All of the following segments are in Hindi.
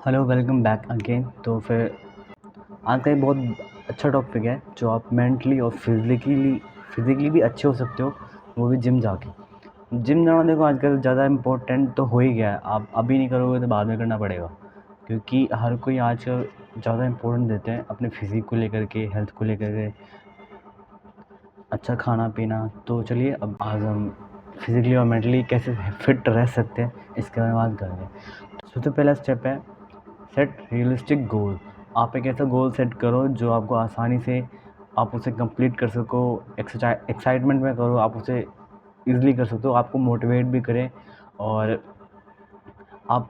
Hello, welcome back again. तो फिर आज का एक बहुत अच्छा टॉपिक है जो आप मेंटली और फिज़िकली भी अच्छे हो सकते हो, वो भी जिम जाके। जिम जाना देखो आजकल ज़्यादा इम्पोर्टेंट तो हो ही गया है। आप अभी नहीं करोगे तो बाद में करना पड़ेगा, क्योंकि हर कोई आजकल ज़्यादा इम्पोर्टेंट देते हैं अपने फिज़िक को लेकर के, हेल्थ को लेकर के, अच्छा खाना-पीना। तो चलिए अब आज हम फिज़िकली और मेंटली कैसे फिट रह सकते हैं, इसके बारे में बात करेंगे। सबसे पहला स्टेप है सेट रियलिस्टिक गोल। आप एक ऐसा गोल सेट करो जो आपको आसानी से आप उसे कंप्लीट कर सको, एक्साइटमेंट में करो, आप उसे ईज़िली कर सकते हो, आपको मोटिवेट भी करे। और आप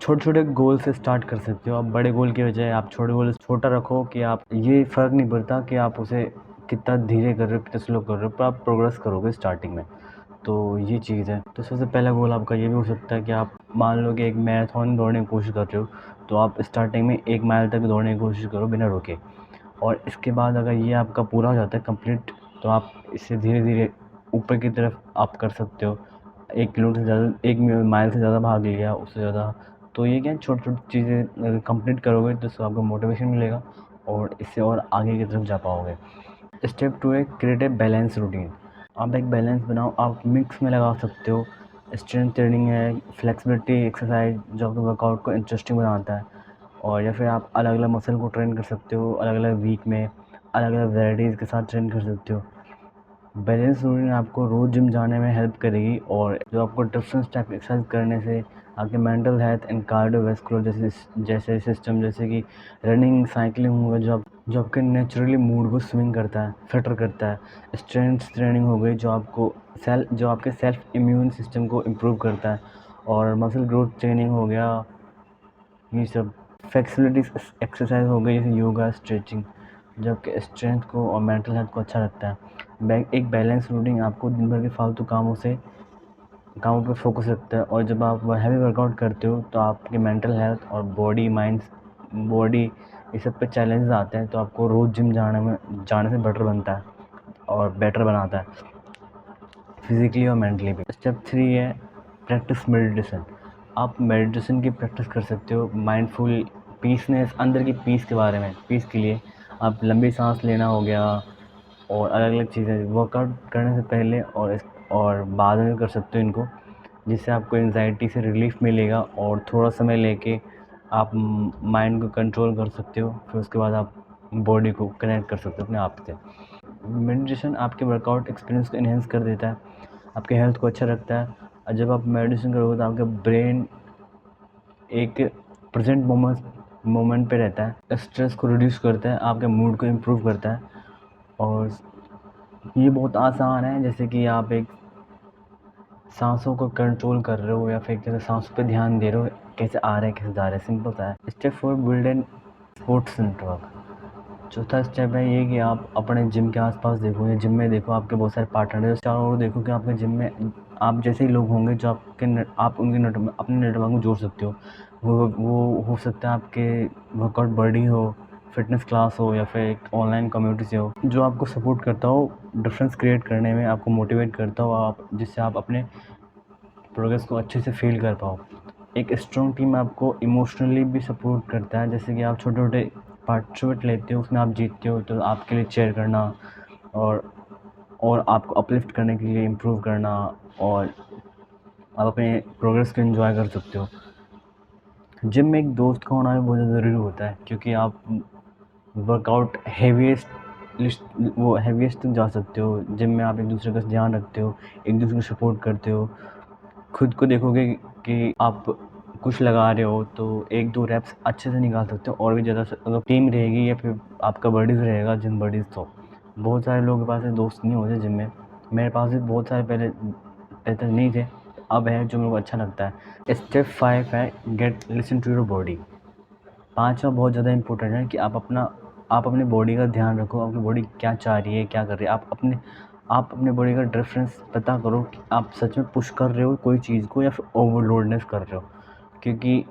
छोटे-छोटे गोल से स्टार्ट कर सकते हो। आप बड़े गोल की बजाय आप छोटे गोल छोटा रखो कि आप ये फ़र्क नहीं पड़ता कि आप उसे कितना धीरे कर रहे हो, कितना स्लो कर रहे हो, पर आप प्रोग्रेस करोगे स्टार्टिंग में। तो ये चीज़ है। तो सबसे पहला गोल आपका ये भी हो सकता है कि आप मान लो कि एक मैराथन दौड़ने की कोशिश कर रहे हो, तो आप स्टार्टिंग में 1 माइल तक दौड़ने की कोशिश करो बिना रुके। और इसके बाद अगर ये आपका पूरा हो जाता है कंप्लीट, तो आप इसे धीरे-धीरे ऊपर की तरफ आप कर सकते हो। 1 किलोमीटर से ज़्यादा 1 माइल से ज़्यादा भाग लिया, उससे ज़्यादा। तो ये क्या है, छोटी-छोटी चीज़ें अगर कंप्लीट करोगे तो इससे आपको मोटिवेशन मिलेगा और इससे और आगे की तरफ जा पाओगे। स्टेप 2 है क्रिएट ए बैलेंस रूटीन। आप एक बैलेंस बनाओ, आप मिक्स में लगा सकते हो। स्ट्रेंथ ट्रेनिंग है, फ्लेक्सिबिलिटी एक्सरसाइज जो आपके वर्कआउट को इंटरेस्टिंग बनाता है। और या फिर आप अलग-अलग मसल को ट्रेन कर सकते हो, अलग-अलग वीक में, अलग-अलग वैराइटीज़ के साथ ट्रेन कर सकते हो। बैलेंस रूटीन आपको रोज़ जिम जाने में हेल्प करेगी और जो आपको डिफरेंस टाइप की एक्सरसाइज करने से आपके मेंटल हेल्थ एंड कार्डियोवैस्कुलर जैसे सिस्टम, जैसे कि रनिंग, साइकिलिंग हुआ, जो आपके नेचुरली मूड को स्विंग करता है, फिटर करता है। स्ट्रेंथ ट्रेनिंग हो गई जो आपके सेल्फ इम्यून सिस्टम को इम्प्रूव करता है। और मसल ग्रोथ ट्रेनिंग हो गया, ये सब फ्लेक्सिबिलिटी एक्सरसाइज हो गई, जैसे योगा, स्ट्रेचिंग, जो आपके स्ट्रेंथ को और मेंटल हेल्थ को अच्छा रखता है। एक बैलेंस रूटीन आपको दिन भर के फालतू कामों पे फोकस रखता है। और जब आप हैवी वर्कआउट करते हो तो आपकी मेंटल हेल्थ और बॉडी ये सब पे चैलेंजेस आते हैं, तो आपको रोज़ जिम जाने से बेटर बनता है और बेटर बनाता है फिज़िकली और मेंटली भी। स्टेप 3 है प्रैक्टिस मेडिटेशन। आप मेडिटेशन की प्रैक्टिस कर सकते हो, माइंडफुल पीसनेस, अंदर की पीस के बारे में, पीस के लिए आप लंबी सांस लेना हो गया और अलग-अलग चीज़ें वर्कआउट करने से पहले और बाद में कर सकते हो इनको, जिससे आपको एंग्जायटी से रिलीफ़ मिलेगा और थोड़ा समय लेके आप माइंड को कंट्रोल कर सकते हो। फिर उसके बाद आप बॉडी को कनेक्ट कर सकते हो अपने आप से। मेडिटेशन आपके वर्कआउट एक्सपीरियंस को एनहांस कर देता है, आपके हेल्थ को अच्छा रखता है। और जब आप मेडिटेशन करोगे तो आपका ब्रेन एक प्रेजेंट मोमेंट पे रहता है, स्ट्रेस को रिड्यूस करता है, आपके मूड को इम्प्रूव करता है। और ये बहुत आसान है, जैसे कि आप एक सांसों को कंट्रोल कर रहे हो या फिर जैसे सांसों पे ध्यान दे रहे हो, कैसे आ रहे हैं, कैसे जा रहे हैं, सिंपल सा है। Step 4 build an support network. चौथा स्टेप है ये कि आप अपने जिम के आसपास देखो या जिम में देखो, आपके बहुत सारे पार्टनर हैं, चारों ओर देखो कि आपके जिम में आप जैसे ही लोग होंगे जो आप उनके अपने नेटवर्क में जोड़ सकते हो। वो हो सकता है आपके वर्कआउट बॉडी हो, फिटनेस क्लास हो, या फिर एक ऑनलाइन कम्युनिटी से हो, जो आपको सपोर्ट करता हो, डिफरेंस क्रिएट करने में आपको मोटिवेट करता हो, आप जिससे आप अपने प्रोग्रेस को अच्छे से फील कर पाओ। एक स्ट्रॉन्ग टीम आपको इमोशनली भी सपोर्ट करता है, जैसे कि आप छोटे-छोटे पार्टिसिपेट लेते हो, उसमें आप जीतते हो तो आपके लिए चीयर करना और आपको अपलिफ्ट करने के लिए इम्प्रूव करना, और आप अपने प्रोग्रेस को एंजॉय कर सकते हो। जिम में एक दोस्त का होना भी बहुत ज़्यादा ज़रूरी होता है, क्योंकि आप वर्कआउट हैवीएस्ट तक जा सकते हो। जिम में आप एक दूसरे का ध्यान रखते हो, एक दूसरे को सपोर्ट करते हो। खुद को देखोगे कि आप कुछ लगा रहे हो तो 1-2 रैप्स अच्छे से निकाल सकते हो, और भी ज़्यादा अगर टीम रहेगी या फिर आपका बडीज़ रहेगा, जिम बडीज़, तो बहुत सारे लोगों के पास ऐसे दोस्त नहीं होते जिम में। मेरे पास भी बहुत सारे पहले पहले नहीं थे, अब है, जो मेरे को अच्छा लगता है। स्टेप 5 है get listen to your body. 5वां बहुत ज़्यादा इम्पोर्टेंट है कि आप अपनी बॉडी का ध्यान रखो, आपकी बॉडी क्या चाह रही है, क्या कर रही है। आप अपने बॉडी का डिफरेंस पता करो कि आप सच में पुश कर रहे हो कोई चीज़ को या फिर ओवरलोडनेस कर रहे हो। क्योंकि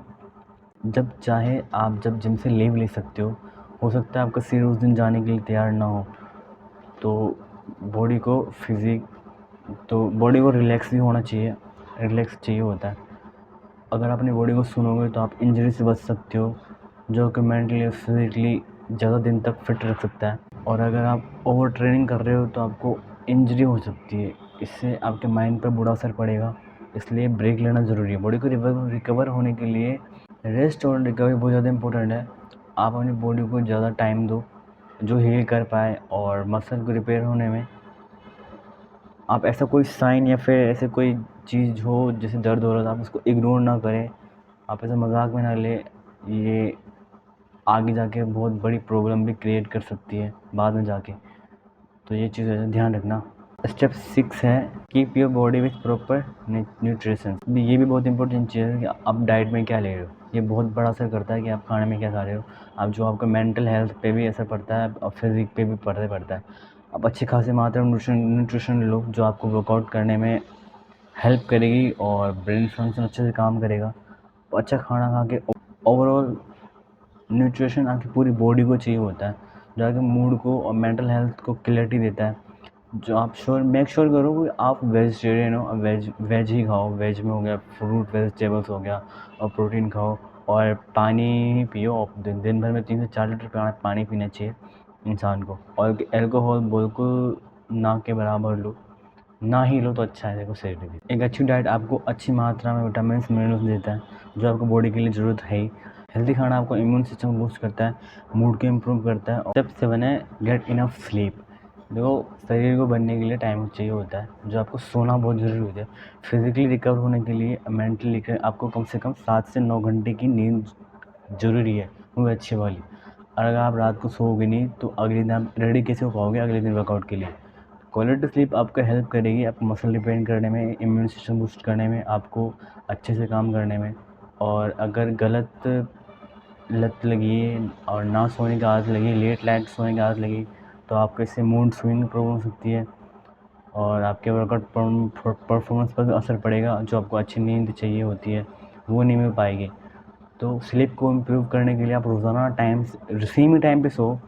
जब चाहे आप जब जिम से लीव ले सकते हो सकता है आपका शरीर उस दिन जाने के लिए तैयार ना हो, तो बॉडी को बॉडी को रिलैक्स भी होना चाहिए, रिलैक्स चाहिए होता है। अगर अपनी बॉडी को सुनोगे तो आप इंजरी से बच सकते हो, जो कि मेंटली और फिजिकली ज़्यादा दिन तक फिट रख सकता है। और अगर आप ओवर ट्रेनिंग कर रहे हो तो आपको इंजरी हो सकती है, इससे आपके माइंड पर बुरा असर पड़ेगा। इसलिए ब्रेक लेना ज़रूरी है। बॉडी को रिकवर होने के लिए रेस्ट और रिकवरी बहुत ज़्यादा इंपॉर्टेंट है। आप अपनी बॉडी को ज़्यादा टाइम दो जो हील कर पाए, और मसल को रिपेयर होने में आप ऐसा कोई साइन या फिर ऐसे कोई चीज़ हो जैसे दर्द हो रहा था, आप उसको इग्नोर ना करें, आप ऐसे मजाक में ना ले। ये आगे जाके बहुत बड़ी प्रॉब्लम भी क्रिएट कर सकती है बाद में जाके, तो ये चीज़ ध्यान रखना। स्टेप 6 है keep your body with proper nutrition. ये भी बहुत इंपॉर्टेंट चीज़ है कि आप डाइट में क्या ले रहे हो। ये बहुत बड़ा असर करता है कि आप खाने में क्या खा रहे हो। आप जो आपका मेंटल हेल्थ पे भी असर पड़ता है और फिजिक पे भी पड़ता है। आप अच्छी खासी मात्रा में न्यूट्रिशन लो जो आपको वर्कआउट करने में हेल्प करेगी और ब्रेन फंक्शन अच्छे से काम करेगा। तो अच्छा खाना खा के ओवरऑल न्यूट्रिशन आपकी पूरी बॉडी को चाहिए होता है, जो आपके मूड को और मेंटल हेल्थ को क्लैरिटी देता है। जो आप मेक श्योर करो कि आप वेजिटेरियन हो, वेज ही खाओ। वेज में हो गया फ्रूट वेजिटेबल्स हो गया, और प्रोटीन खाओ और पानी ही पियो। और दिन भर में 3 से 4 लीटर पानी पीना चाहिए इंसान को। और एल्कोहल बिल्कुल ना के बराबर लो, ना ही लो तो अच्छा है देखो शरीर के लिए। एक अच्छी डाइट आपको अच्छी मात्रा में विटामिन मिनरल्स देता है जो आपको बॉडी के लिए ज़रूरत है ही। हेल्दी खाना आपको इम्यून सिस्टम बूस्ट करता है, मूड को इम्प्रूव करता है। और स्टेप 7 है गेट इनफ स्लीप। देखो शरीर को बनने के लिए टाइम चाहिए होता है, जो आपको सोना बहुत ज़रूरी होता है। फिजिकली रिकवर होने के लिए, मेंटली आपको कम से कम 7 से 9 घंटे की नींद ज़रूरी है, वो अच्छी वाली। और अगर आप रात को सोओगे नहीं तो अगले दिन आप रेडी कैसे हो पाओगे अगले दिन वर्कआउट के लिए। क्वालिटी स्लीप आपको हेल्प करेगी आपको मसल रिपेयर करने में, इम्यून सिस्टम बूस्ट करने में, आपको अच्छे से काम करने में। और अगर गलत लत लगी है और ना सोने की आदत लगी, लेट नाइट सोने की आदत लगी, तो आपको इससे मूड स्विंग प्रॉब्लम हो सकती है और आपके वर्कआउट परफॉर्मेंस पर भी असर पड़ेगा। जो आपको अच्छी नींद चाहिए होती है वो नहीं मिल पाएगी। तो स्लीप को इम्प्रूव करने के लिए आप रोज़ाना सेम ही टाइम पे सो,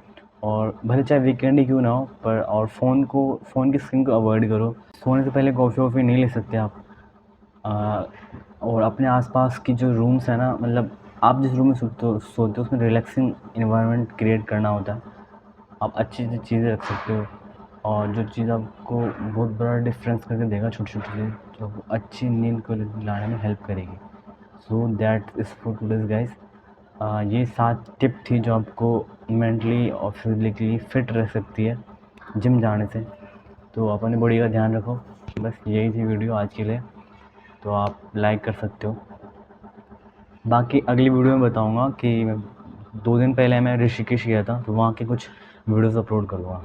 और भले चाहे वीकेंड ही क्यों ना हो पर। और फ़ोन की स्क्रीन को अवॉइड करो। सोने से पहले कॉफ़ी वॉफ़ी नहीं ले सकते आप। और अपने आसपास की जो रूम्स है ना, मतलब आप जिस रूम में सोते हो उसमें रिलैक्सिंग इन्वायरमेंट क्रिएट करना होता है। आप अच्छी चीज़ें रख सकते हो, और जो चीज़ आपको बहुत बड़ा डिफरेंस करके देगा, छोटी छोटी चीज़ें जो आपको अच्छी नींद को लाने में हेल्प करेगी। So that is for today's guys. ये 7 टिप थी जो आपको मेंटली और फिजिकली फिट रह सकती है जिम जाने से। तो अपनी बॉडी का ध्यान रखो। बस यही थी वीडियो आज के लिए, तो आप लाइक कर सकते हो। बाकी अगली वीडियो में बताऊंगा कि 2 दिन पहले मैं ऋषिकेश गया था, तो वहाँ के कुछ वीडियोस अपलोड करूँगा।